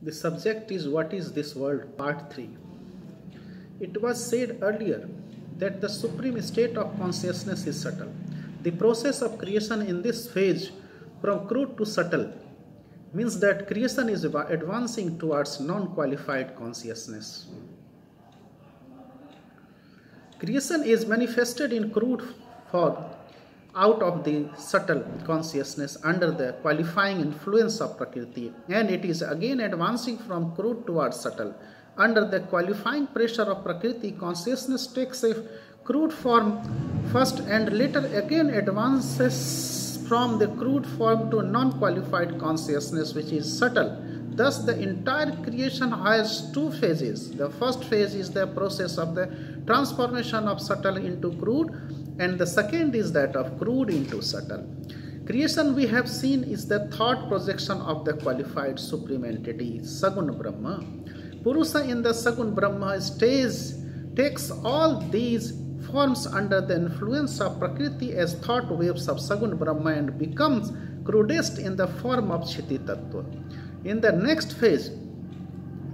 The subject is What is this world? Part 3. It was said earlier that the supreme state of consciousness is subtle. The process of creation in this phase from crude to subtle means that creation is advancing towards non-qualified consciousness. Creation is manifested in crude form out of the subtle consciousness under the qualifying influence of Prakriti, and it is again advancing from crude towards subtle. Under the qualifying pressure of Prakriti, consciousness takes a crude form first and later again advances from the crude form to non-qualified consciousness, which is subtle. Thus, the entire creation has two phases. The first phase is the process of the transformation of subtle into crude, and the second is that of crude into subtle. Creation, we have seen, is the thought projection of the qualified supreme entity, Sagun Brahma. Purusa in the Sagun Brahma stage takes all these forms under the influence of Prakriti as thought waves of Sagun Brahma and becomes crudest in the form of Kshiti Tattva. In the next phase,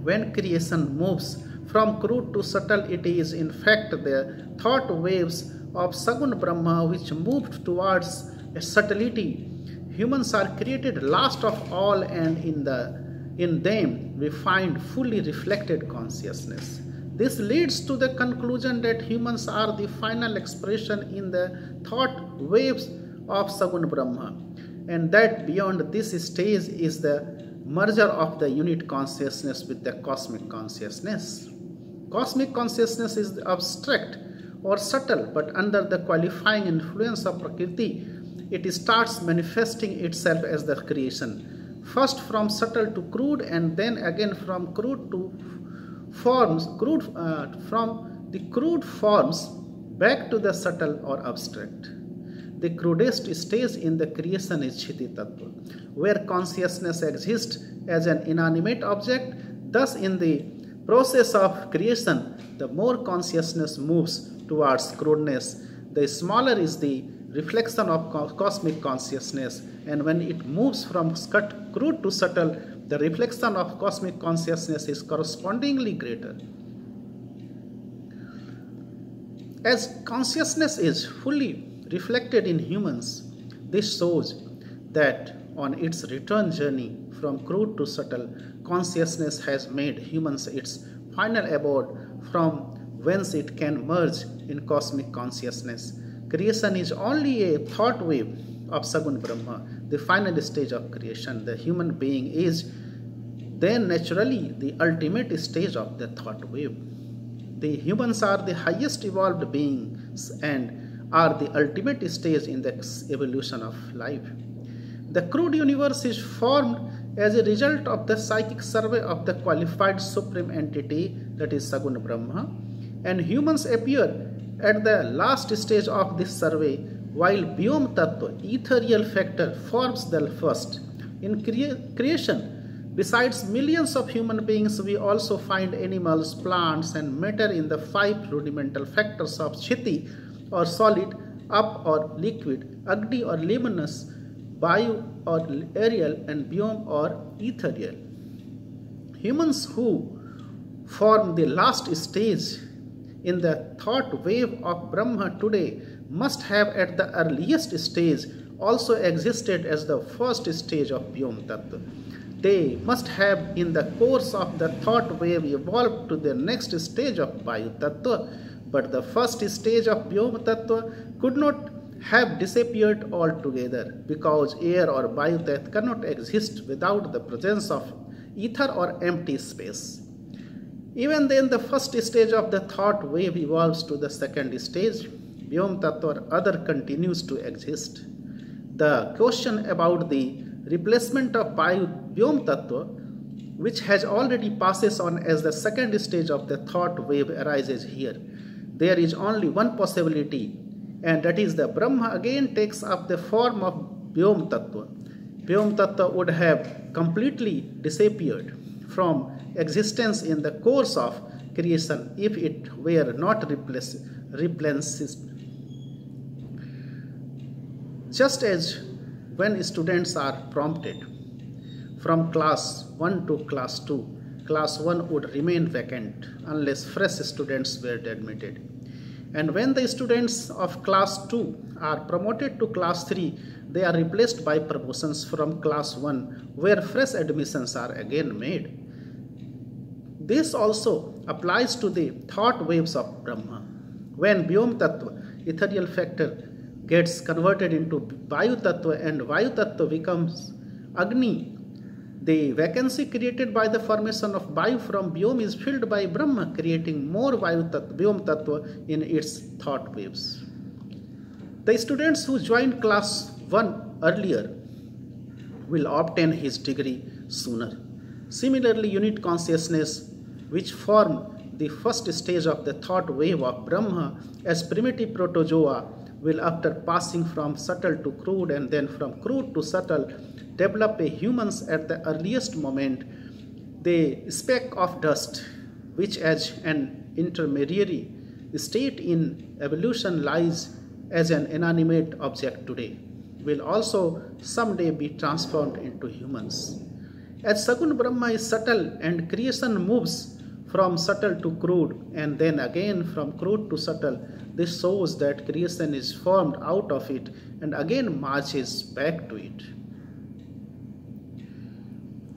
when creation moves from crude to subtle, it is in fact the thought waves of Sagun Brahma which moved towards subtlety. Humans are created last of all, and in them we find fully reflected consciousness. This leads to the conclusion that humans are the final expression in the thought waves of Sagun Brahma, and that beyond this stage is the merger of the unit consciousness with the cosmic consciousness. Cosmic consciousness is abstract or subtle, but under the qualifying influence of Prakriti, it starts manifesting itself as the creation. First from subtle to crude, and then again from crude to forms, from the crude forms back to the subtle or abstract. The crudest stage in the creation is Kshiti Tattva, where consciousness exists as an inanimate object. Thus, in the process of creation, the more consciousness moves towards crudeness, the smaller is the reflection of cosmic consciousness, and when it moves from crude to subtle, the reflection of cosmic consciousness is correspondingly greater. As consciousness is fully reflected in humans, this shows that on its return journey from crude to subtle, consciousness has made humans its final abode from whence it can merge in cosmic consciousness. Creation is only a thought wave of Sagun Brahma, the final stage of creation. The human being is then naturally the ultimate stage of the thought wave. The humans are the highest evolved beings and are the ultimate stage in the evolution of life. The crude universe is formed as a result of the psychic survey of the qualified supreme entity, that is Sagun Brahma, and humans appear at the last stage of this survey, while Vyom Tattva, ethereal factor, forms the first. In creation, besides millions of human beings, we also find animals, plants, and matter in the 5 rudimental factors of Kshiti or solid, up or liquid, Agni or luminous, Vayu or aerial, and Vyom or ethereal. Humans who form the last stage in the thought wave of Brahma today must have at the earliest stage also existed as the first stage of Vyom Tattva. They must have in the course of the thought wave evolved to the next stage of Vayu Tattva, but the first stage of Vyom Tattva could not have disappeared altogether, because air or Vayu Tattva cannot exist without the presence of ether or empty space. Even then, the first stage of the thought wave evolves to the second stage. Vyom Tattva or other continues to exist. The question about the replacement of Vyom Tattva, which has already passes on as the second stage of the thought wave, arises here. There is only one possibility, and that is the Brahma again takes up the form of Vyom Tattva. Vyom Tattva would have completely disappeared from existence in the course of creation if it were not replenished. Just as when students are prompted from class 1 to class 2. Class 1 would remain vacant unless fresh students were admitted. And when the students of class 2 are promoted to class 3, they are replaced by promotions from class 1, where fresh admissions are again made. This also applies to the thought waves of Brahma. When Vyom Tattva, ethereal factor, gets converted into Vayu Tattva and Vayu Tattva becomes Agni, the vacancy created by the formation of Vayu from Vyom is filled by Brahma, creating more Vyom Tattva in its thought waves. The students who joined class 1 earlier will obtain his degree sooner. Similarly, unit consciousness, which form the first stage of the thought wave of Brahma as primitive protozoa, will, after passing from subtle to crude and then from crude to subtle, develop a humans at the earliest moment. The speck of dust, which as an intermediary state in evolution lies as an inanimate object today, will also someday be transformed into humans. As Sagun Brahma is subtle and creation moves from subtle to crude and then again from crude to subtle, this shows that creation is formed out of it and again marches back to it.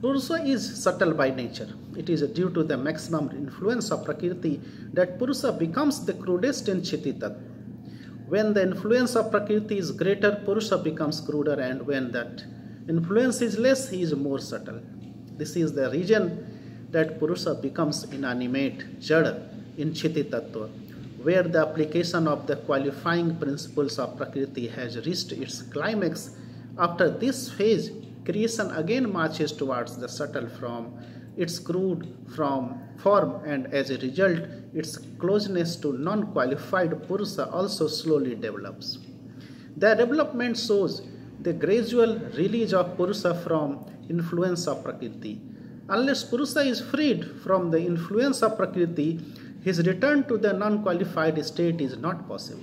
Purusa is subtle by nature. It is due to the maximum influence of Prakriti that Purusa becomes the crudest in Chiti Tattva. When the influence of Prakriti is greater, Purusa becomes cruder, and when that influence is less, he is more subtle. This is the reason that Purusa becomes inanimate, Jada, in Chiti Tattva, where the application of the qualifying principles of Prakriti has reached its climax. After this phase, creation again marches towards the subtle from its crude form, and as a result, its closeness to non-qualified Purusa also slowly develops. The development shows the gradual release of Purusa from influence of Prakriti. Unless Purusa is freed from the influence of Prakriti, his return to the non-qualified state is not possible.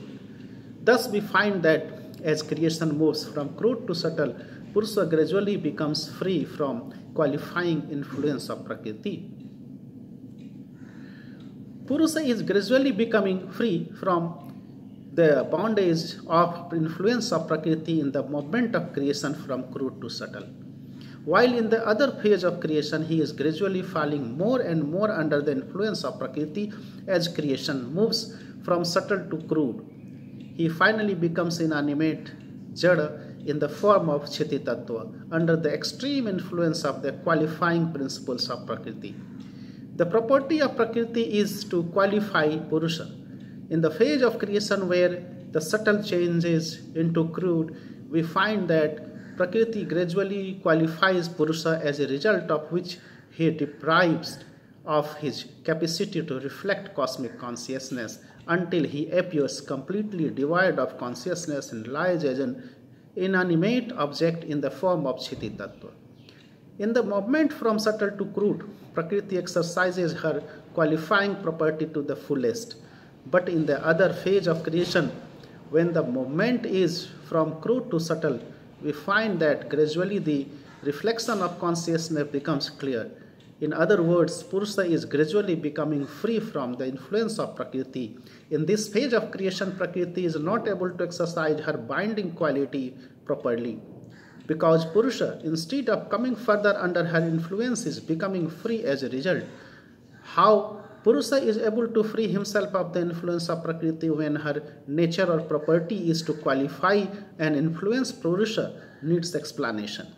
Thus, we find that as creation moves from crude to subtle, Purusa gradually becomes free from qualifying influence of Prakriti. Purusa is gradually becoming free from the bondage of influence of Prakriti in the movement of creation from crude to subtle. While in the other phase of creation, he is gradually falling more and more under the influence of Prakriti as creation moves from subtle to crude. He finally becomes inanimate, Jada, in the form of Chiti Tattva, under the extreme influence of the qualifying principles of Prakriti. The property of Prakriti is to qualify Purusha. In the phase of creation where the subtle changes into crude, we find that Prakriti gradually qualifies Purusha, as a result of which he deprives of his capacity to reflect cosmic consciousness until he appears completely devoid of consciousness and lies as an inanimate object in the form of Chiti Tattva. In the movement from subtle to crude, Prakriti exercises her qualifying property to the fullest. But in the other phase of creation, when the movement is from crude to subtle, we find that gradually the reflection of consciousness becomes clear. In other words, Purusa is gradually becoming free from the influence of Prakriti. In this phase of creation, Prakriti is not able to exercise her binding quality properly, because Purusha, instead of coming further under her influence, is becoming free as a result. How Purusa is able to free himself of the influence of Prakriti when her nature or property is to qualify and influence Purusha needs explanation.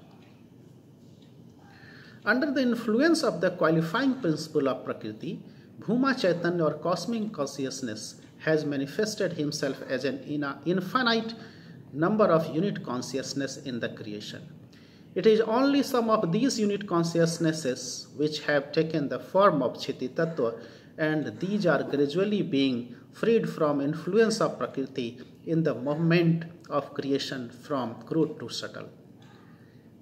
Under the influence of the qualifying principle of Prakriti, Bhuma Chaitanya or cosmic consciousness has manifested himself as an infinite number of unit consciousness in the creation. It is only some of these unit consciousnesses which have taken the form of Chiti Tattva, and these are gradually being freed from influence of Prakriti in the movement of creation from crude to subtle.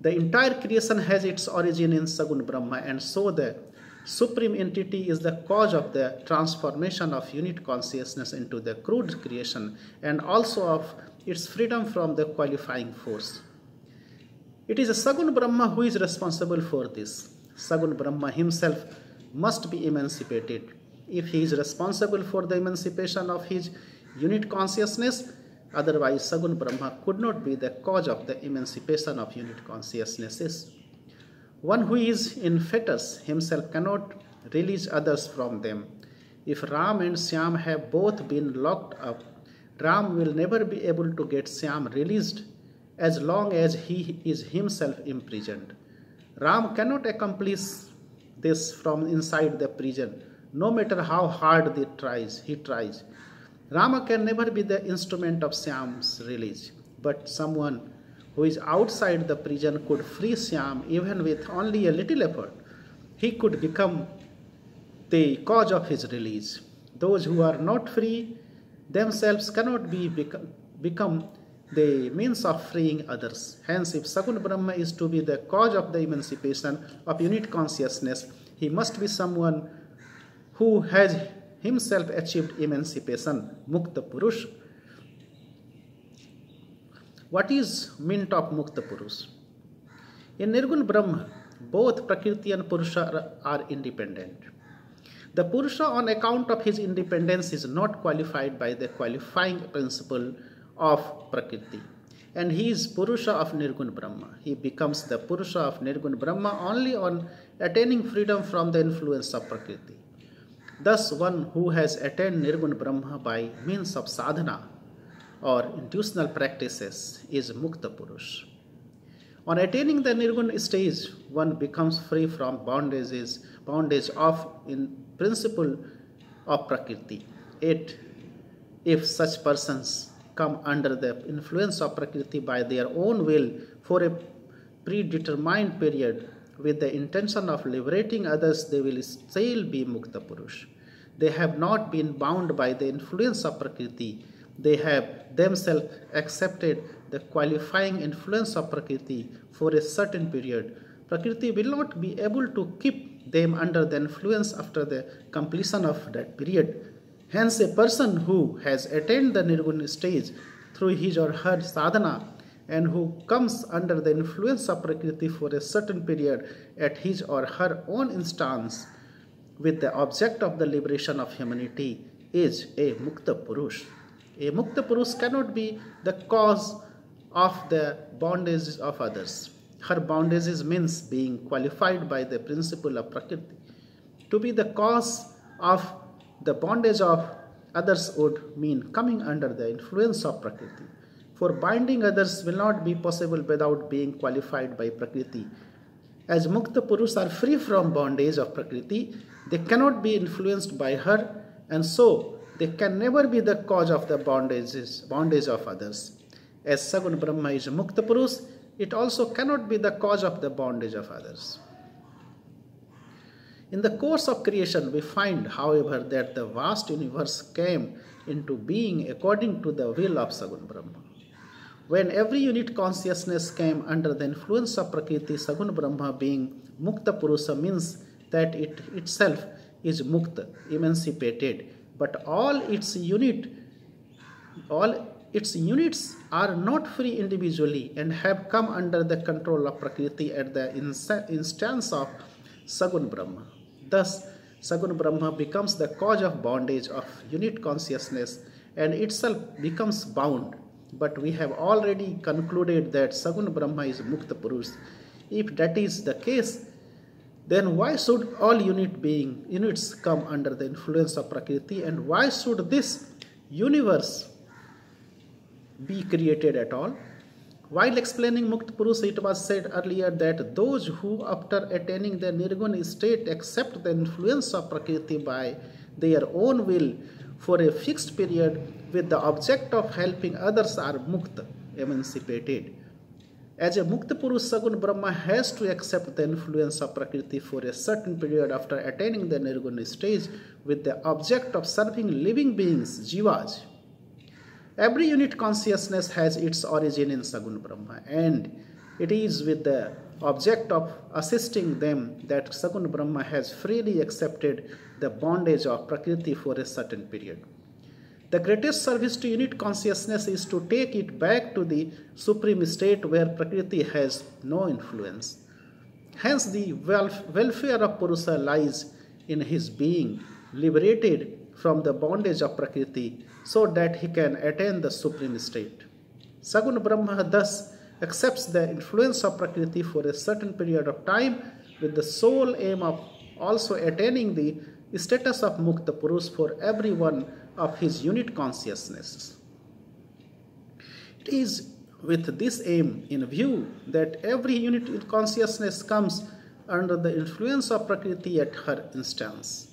The entire creation has its origin in Sagun Brahma, and so the Supreme Entity is the cause of the transformation of unit consciousness into the crude creation and also of its freedom from the qualifying force. It is a Sagun Brahma who is responsible for this. Sagun Brahma himself must be emancipated. If he is responsible for the emancipation of his unit consciousness, otherwise Sagun Brahma could not be the cause of the emancipation of unit consciousnesses. One who is in fetters himself cannot release others from them. If Ram and Shyam have both been locked up, Ram will never be able to get Shyam released as long as he is himself imprisoned. Ram cannot accomplish this from inside the prison, no matter how hard he tries. Rama can never be the instrument of Shyam's release, but someone who is outside the prison could free Shyam even with only a little effort. He could become the cause of his release. Those who are not free themselves cannot become the means of freeing others. Hence, if Sagun Brahma is to be the cause of the emancipation of unit consciousness, he must be someone who has himself achieved emancipation, Mukta Purush. What is meant of Mukta Purush? In Nirgun Brahma, both Prakriti and Purusha are independent. The Purusha, on account of his independence, is not qualified by the qualifying principle of Prakriti, and he is Purusha of Nirgun Brahma. He becomes the Purusha of Nirgun Brahma only on attaining freedom from the influence of Prakriti. Thus, one who has attained Nirgun Brahma by means of sadhana or intuitional practices is Mukta Purush. On attaining the Nirgun stage, one becomes free from bondage of in principle of Prakriti. Yet, if such persons come under the influence of Prakriti by their own will for a predetermined period with the intention of liberating others, they will still be Mukta Purush. They have not been bound by the influence of Prakriti. They have themselves accepted the qualifying influence of Prakriti for a certain period. Prakriti will not be able to keep them under the influence after the completion of that period. Hence, a person who has attained the Nirgun stage through his or her sadhana and who comes under the influence of Prakriti for a certain period at his or her own instance with the object of the liberation of humanity is a Mukta Purush. A Mukta Purush cannot be the cause of the bondages of others. Her bondages means being qualified by the principle of Prakriti. To be the cause of the bondage of others would mean coming under the influence of Prakriti. For binding others will not be possible without being qualified by Prakriti. As Mukta Purus are free from bondage of Prakriti, they cannot be influenced by her, and so they can never be the cause of the bondage of others. As Sagun Brahma is Mukta Purus, it also cannot be the cause of the bondage of others. In the course of creation, we find, however, that the vast universe came into being according to the will of Sagun Brahma. When every unit consciousness came under the influence of Prakriti, Sagun Brahma being Mukta Purusa means that it itself is Mukta, emancipated, but all its units are not free individually and have come under the control of Prakriti at the instance of Sagun Brahma. Thus, Sagun Brahma becomes the cause of bondage of unit consciousness and itself becomes bound. But we have already concluded that Sagun Brahma is Mukta Purus. If that is the case, then why should all units come under the influence of Prakriti, and why should this universe be created at all? While explaining Mukta Purus, it was said earlier that those who after attaining the Nirgun state accept the influence of Prakriti by their own will for a fixed period with the object of helping others are Mukta, emancipated. As a Mukta Purus, Sagun Brahma has to accept the influence of Prakriti for a certain period after attaining the Nirgun stage with the object of serving living beings, jivas. Every unit consciousness has its origin in Sagun Brahma, and it is with the object of assisting them that Sagun Brahma has freely accepted the bondage of Prakriti for a certain period. The greatest service to unit consciousness is to take it back to the supreme state where Prakriti has no influence. Hence, the welfare of Purusa lies in his being liberated from the bondage of Prakriti so that he can attain the supreme state. Saguna Brahma thus accepts the influence of Prakriti for a certain period of time with the sole aim of also attaining the status of Mukta Purush for every one of his unit consciousnesses. It is with this aim in view that every unit consciousness comes under the influence of Prakriti at her instance.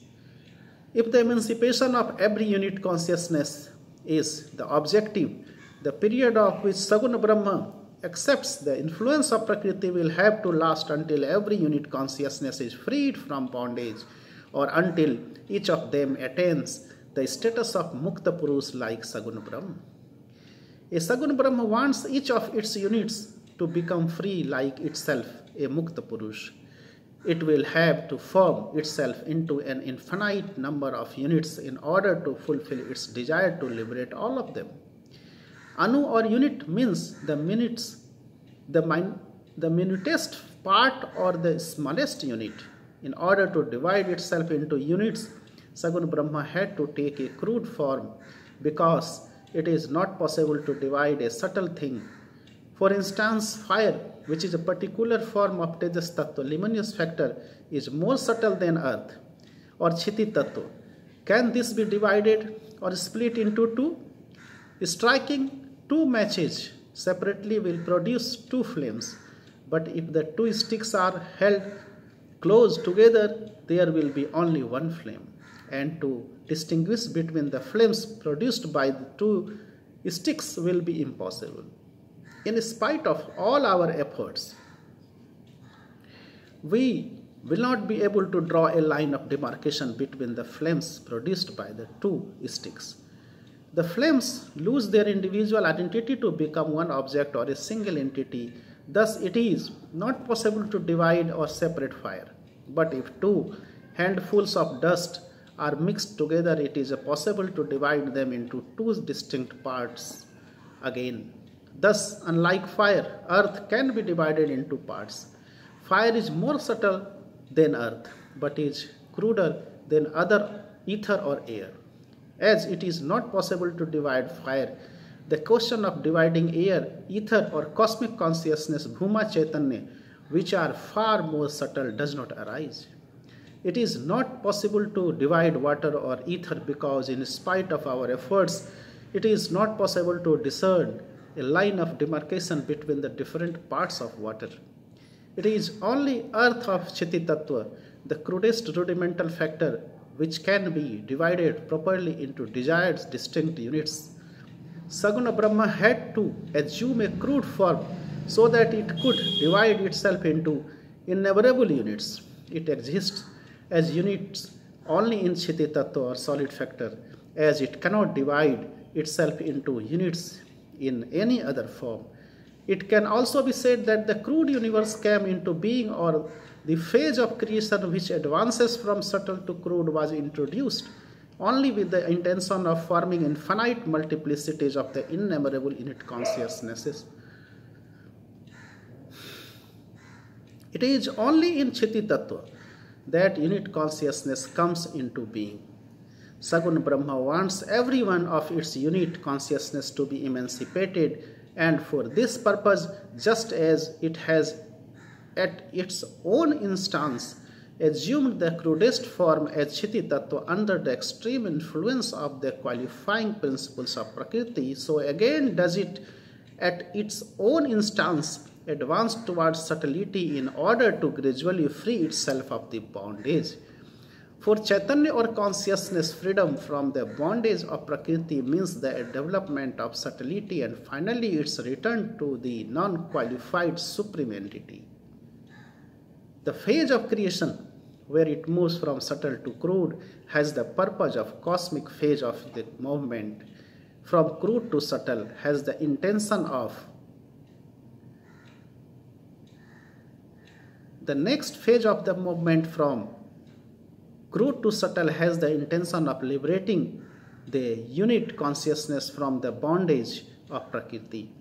If the emancipation of every unit consciousness is the objective, the period of which Saguna Brahma accepts the influence of Prakriti will have to last until every unit consciousness is freed from bondage or until each of them attains the status of Mukta Purush like Saguna Brahma. A Saguna Brahma wants each of its units to become free like itself, a Mukta Purush. It will have to form itself into an infinite number of units in order to fulfill its desire to liberate all of them. Anu or unit means the minutest part or the smallest unit. In order to divide itself into units, Saguna Brahma had to take a crude form because it is not possible to divide a subtle thing. For instance, fire, which is a particular form of Tejas Tattva, luminous factor, is more subtle than earth, or Chiti Tattva. Can this be divided or split into two? Striking two matches separately will produce two flames, but if the two sticks are held close together, there will be only one flame. And to distinguish between the flames produced by the two sticks will be impossible. In spite of all our efforts, we will not be able to draw a line of demarcation between the flames produced by the two sticks. The flames lose their individual identity to become one object or a single entity. Thus, it is not possible to divide or separate fire. But if two handfuls of dust are mixed together, it is possible to divide them into two distinct parts again. Thus, unlike fire, earth can be divided into parts. Fire is more subtle than earth, but is cruder than other ether or air. As it is not possible to divide fire, the question of dividing air, ether or cosmic consciousness, Bhuma Chaitanya, which are far more subtle, does not arise. It is not possible to divide water or ether because in spite of our efforts, it is not possible to discern a line of demarcation between the different parts of water. It is only earth of Chiti Tattva, the crudest rudimental factor, which can be divided properly into desired distinct units. Saguna Brahma had to assume a crude form so that it could divide itself into innumerable units. It exists as units only in Chiti Tattva or solid factor, as it cannot divide itself into units in any other form. It can also be said that the crude universe came into being, or the phase of creation which advances from subtle to crude was introduced only with the intention of forming infinite multiplicities of the innumerable unit consciousnesses. It is only in Chiti Tattva that unit consciousness comes into being. Saguna Brahma wants every one of its unit consciousness to be emancipated, and for this purpose, just as it has at its own instance assumed the crudest form as Chiti Tattva under the extreme influence of the qualifying principles of Prakriti, so again does it at its own instance advance towards subtlety in order to gradually free itself of the bondage. For Chaitanya or consciousness, freedom from the bondage of Prakriti means the development of subtlety and finally its return to the non-qualified supreme entity. The phase of creation, where it moves from subtle to crude, has the purpose of cosmic phase of the movement. From crude to subtle has the intention of the next phase of the movement from crude to subtle has the intention of liberating the unit consciousness from the bondage of Prakriti.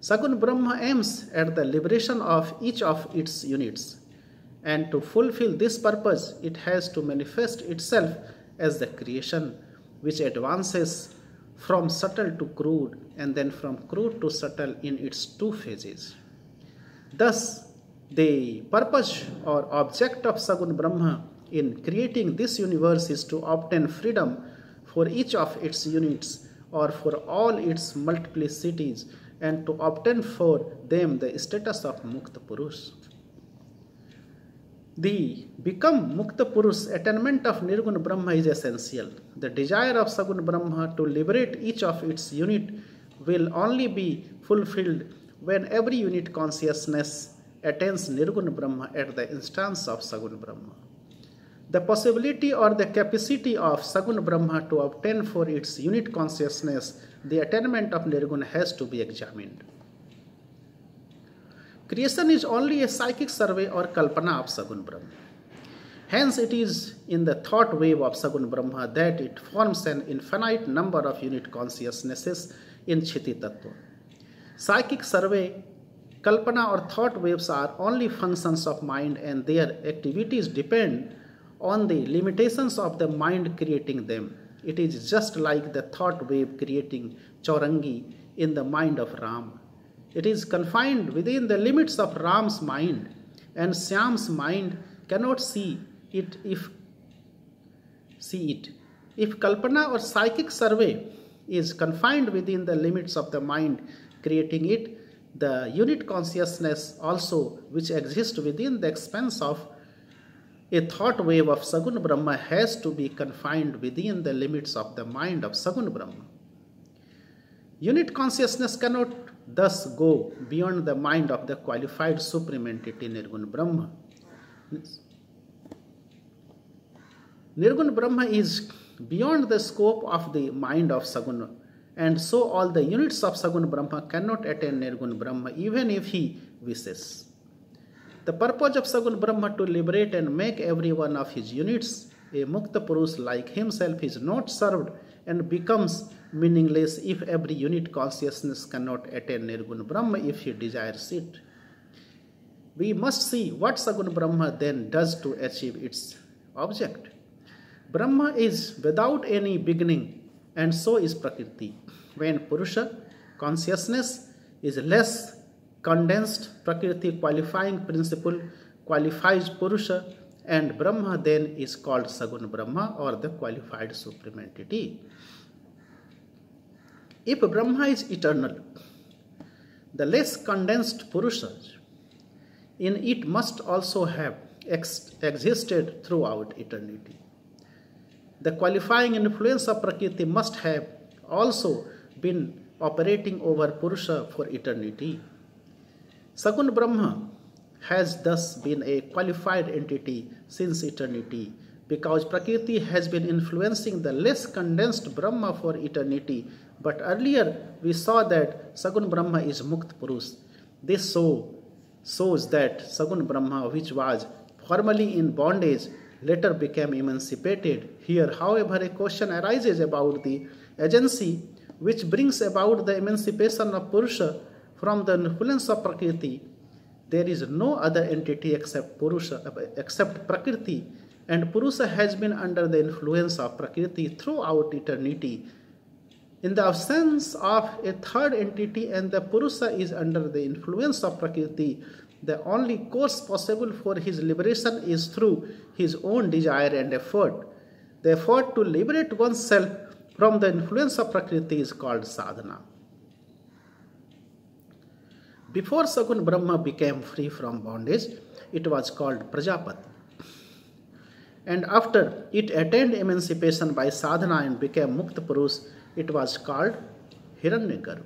Sagun Brahma aims at the liberation of each of its units, and to fulfill this purpose, it has to manifest itself as the creation which advances from subtle to crude and then from crude to subtle in its two phases. Thus, the purpose or object of Sagun Brahma in creating this universe is to obtain freedom for each of its units or for all its multiplicities, and to obtain for them the status of Mukta Purush. The become Mukta Purush attainment of Nirgun Brahma is essential. The desire of Sagun Brahma to liberate each of its unit will only be fulfilled when every unit consciousness attains Nirgun Brahma at the instance of Sagun Brahma. The possibility or the capacity of Sagun Brahma to obtain for its unit consciousness the attainment of Nirgun has to be examined. Creation is only a psychic survey or kalpana of Sagun Brahma. Hence, it is in the thought wave of Sagun Brahma that it forms an infinite number of unit consciousnesses in Chiti Tattva. Psychic survey, kalpana or thought waves are only functions of mind, and their activities depend on the limitations of the mind creating them. It is just like the thought wave creating Chaurangi in the mind of Ram. It is confined within the limits of Ram's mind, and Shyam's mind cannot see it. If kalpana or psychic survey is confined within the limits of the mind creating it, the unit consciousness also, which exists within the expanse of a thought wave of Sagun Brahma, has to be confined within the limits of the mind of Sagun Brahma. Unit consciousness cannot thus go beyond the mind of the qualified supreme entity Nirgun Brahma. Nirgun Brahma is beyond the scope of the mind of Sagun, and so all the units of Sagun Brahma cannot attain Nirgun Brahma even if he wishes. The purpose of Sagun Brahma to liberate and make every one of his units a Mukta Purush like himself is not served and becomes meaningless if every unit consciousness cannot attain Nirgun Brahma if he desires it. We must see what Sagun Brahma then does to achieve its object. Brahma is without any beginning, and so is Prakriti. When Purusha, consciousness, is less condensed, Prakriti, qualifying principle, qualifies Purusha, and Brahma then is called Sagun Brahma or the qualified supreme entity. If Brahma is eternal, the less condensed Purusha in it must also have existed throughout eternity. The qualifying influence of Prakriti must have also been operating over Purusha for eternity. Sagun Brahma has thus been a qualified entity since eternity, because Prakriti has been influencing the less condensed Brahma for eternity. But earlier we saw that Sagun Brahma is Mukt Purush. This shows that Sagun Brahma, which was formerly in bondage, later became emancipated. Here, however, a question arises about the agency which brings about the emancipation of Purusha from the influence of Prakriti. There is no other entity except Prakriti, and Purusha has been under the influence of Prakriti throughout eternity. In the absence of a third entity and the Purusha is under the influence of Prakriti, the only course possible for his liberation is through his own desire and effort. The effort to liberate oneself from the influence of Prakriti is called sadhana. Before Sagun Brahma became free from bondage, it was called Prajapati. And after it attained emancipation by sadhana and became Mukta Purush, it was called Hiranyagarbha.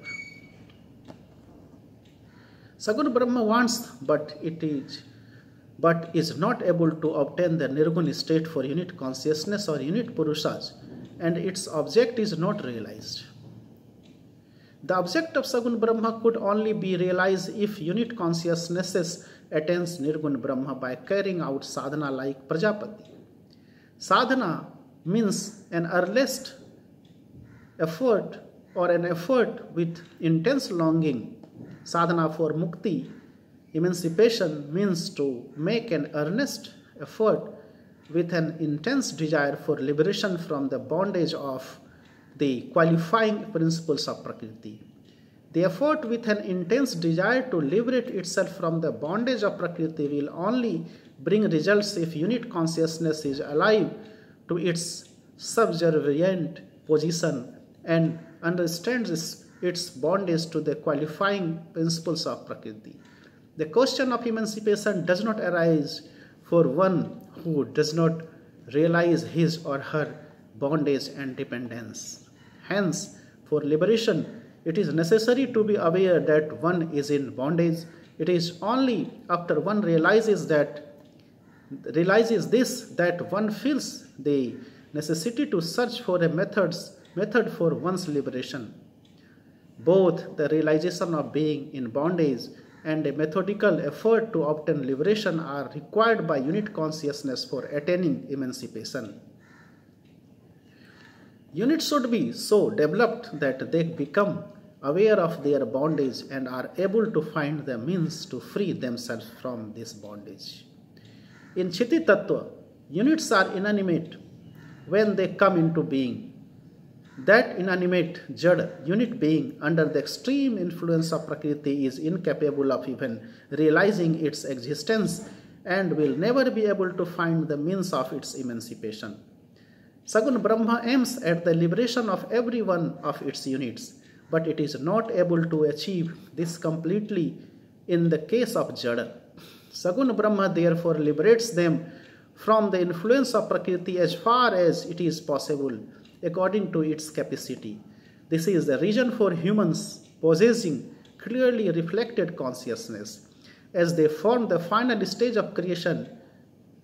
Sagun Brahma wants, but is not able to obtain the Nirgun state for unit consciousness or unit Purushas, and its object is not realized. The object of Sagun Brahma could only be realized if unit consciousnesses attains Nirgun Brahma by carrying out sadhana like Prajapati. Sadhana means an earnest effort or an effort with intense longing, sadhana for mukti, emancipation means to make an earnest effort with an intense desire for liberation from the bondage of the qualifying principles of Prakriti. The effort with an intense desire to liberate itself from the bondage of Prakriti will only bring results if unit consciousness is alive to its subservient position and understands its bondage to the qualifying principles of Prakriti. The question of emancipation does not arise for one who does not realize his or her bondage and dependence. Hence, for liberation, it is necessary to be aware that one is in bondage. It is only after one realizes this that one feels the necessity to search for a method for one's liberation. Both the realization of being in bondage and a methodical effort to obtain liberation are required by unit consciousness for attaining emancipation. Units should be so developed that they become aware of their bondage and are able to find the means to free themselves from this bondage. In Chiti Tattva, units are inanimate when they come into being. That inanimate Jad unit being under the extreme influence of Prakriti is incapable of even realizing its existence and will never be able to find the means of its emancipation. Sagun Brahma aims at the liberation of every one of its units, but it is not able to achieve this completely in the case of Jada. Sagun Brahma therefore liberates them from the influence of Prakriti as far as it is possible, according to its capacity. This is the reason for humans possessing clearly reflected consciousness. As they form the final stage of creation,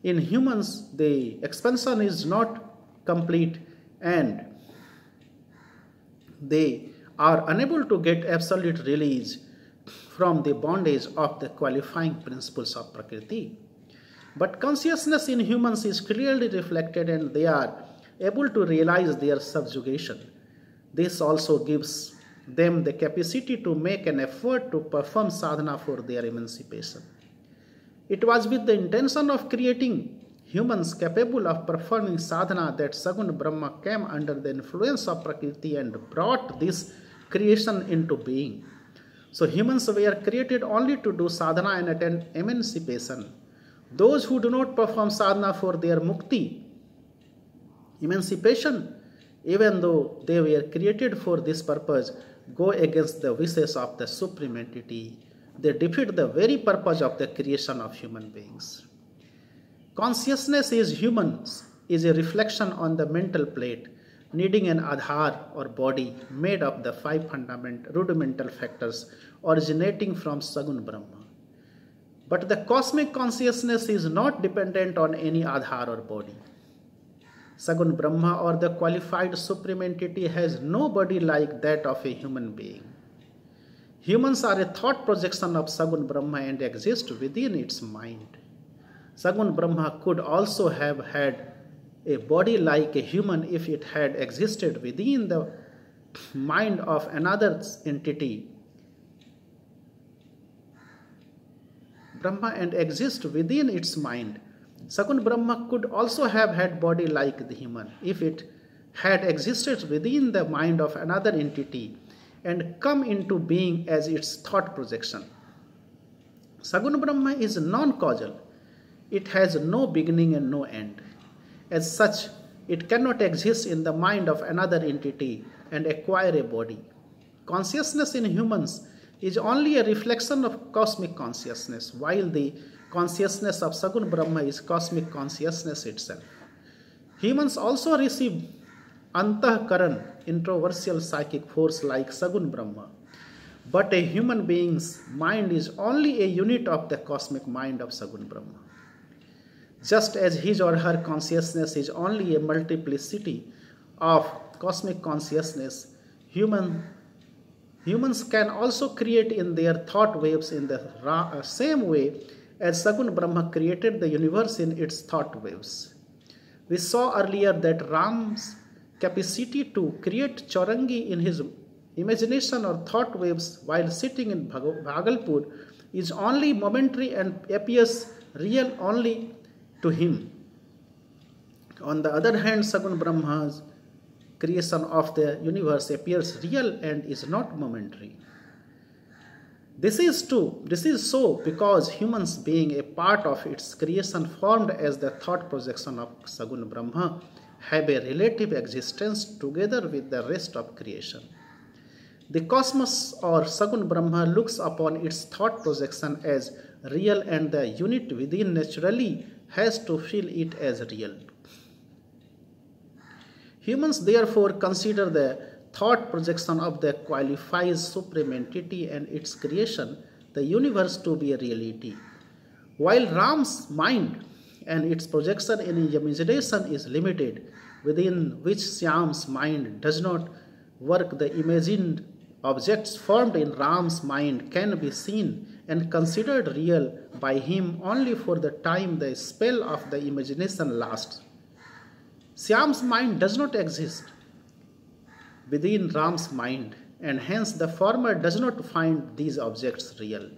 in humans the expansion is not complete and they are unable to get absolute release from the bondage of the qualifying principles of Prakriti. But consciousness in humans is clearly reflected and they are able to realize their subjugation. This also gives them the capacity to make an effort to perform sadhana for their emancipation. It was with the intention of creating humans capable of performing sadhana that Sagun Brahma came under the influence of Prakriti and brought this creation into being. So humans were created only to do sadhana and attain emancipation. Those who do not perform sadhana for their mukti, emancipation, even though they were created for this purpose, go against the wishes of the Supreme Entity. They defeat the very purpose of the creation of human beings. Consciousness is a reflection on the mental plate, needing an adhar or body made of the five rudimental factors originating from Sagun Brahma. But the cosmic consciousness is not dependent on any adhar or body. Sagun Brahma or the qualified Supreme Entity has no body like that of a human being. Humans are a thought projection of Sagun Brahma and exist within its mind. Sagun Brahma could also have had a body like a human if it had existed within the mind of another entity. Brahma and exist within its mind. Sagun Brahma could also have had body like the human if it had existed within the mind of another entity and come into being as its thought projection. Sagun Brahma is non-causal. It has no beginning and no end. As such, it cannot exist in the mind of another entity and acquire a body. Consciousness in humans is only a reflection of cosmic consciousness, while the consciousness of Sagun Brahma is cosmic consciousness itself. Humans also receive antahkaran, introversial psychic force like Sagun Brahma. But a human being's mind is only a unit of the cosmic mind of Sagun Brahma. Just as his or her consciousness is only a multiplicity of cosmic consciousness, humans can also create in their thought waves in the same way as Sagun Brahma created the universe in its thought waves. We saw earlier that Ram's capacity to create Chaurangi in his imagination or thought waves while sitting in Bhagalpur is only momentary and appears real only to him. On the other hand, Sagun Brahma's creation of the universe appears real and is not momentary. This is so because humans, being a part of its creation formed as the thought projection of Sagun Brahma, have a relative existence together with the rest of creation. The cosmos or Sagun Brahma looks upon its thought projection as real, and the unit within naturally has to feel it as real. Humans therefore consider the thought projection of the qualified supreme entity and its creation, the universe, to be a reality. While Ram's mind and its projection in imagination is limited, within which Shyam's mind does not work, the imagined objects formed in Ram's mind can be seen and considered real by him only for the time the spell of the imagination lasts. Shyam's mind does not exist within Ram's mind, and hence the former does not find these objects real.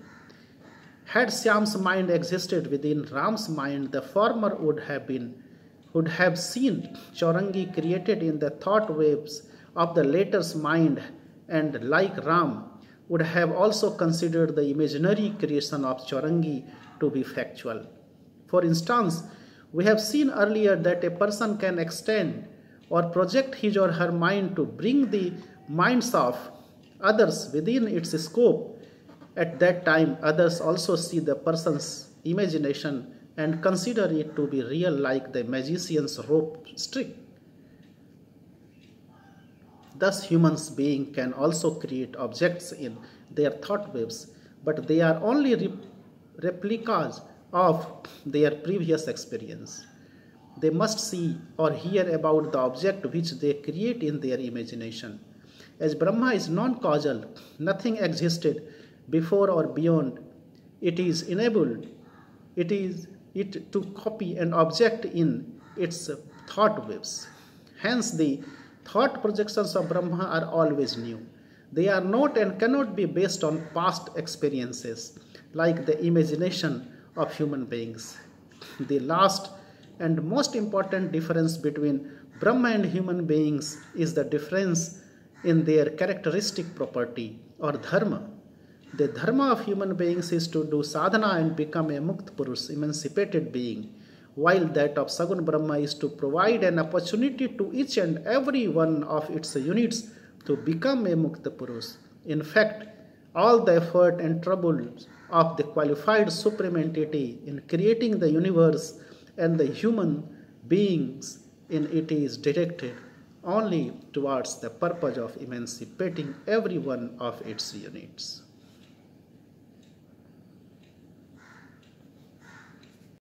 Had Shyam's mind existed within Ram's mind, the former would have seen Chaurangi created in the thought waves of the latter's mind, and like Ram, would have also considered the imaginary creation of Chaurangi to be factual. For instance, we have seen earlier that a person can extend or project his or her mind to bring the minds of others within its scope. At that time, others also see the person's imagination and consider it to be real, like the magician's rope trick. Thus, humans being can also create objects in their thought waves, but they are only replicas of their previous experience. They must see or hear about the object which they create in their imagination. As Brahma is non-causal, nothing existed before or beyond. It is enabled it to copy an object in its thought waves. Hence, the thought projections of Brahma are always new. They are not and cannot be based on past experiences, like the imagination of human beings. The last and most important difference between Brahma and human beings is the difference in their characteristic property or dharma. The dharma of human beings is to do sadhana and become a Mukt Purush, emancipated being, while that of Sagun Brahma is to provide an opportunity to each and every one of its units to become a Mukta Purush. In fact, all the effort and trouble of the qualified supreme entity in creating the universe and the human beings in it is directed only towards the purpose of emancipating every one of its units.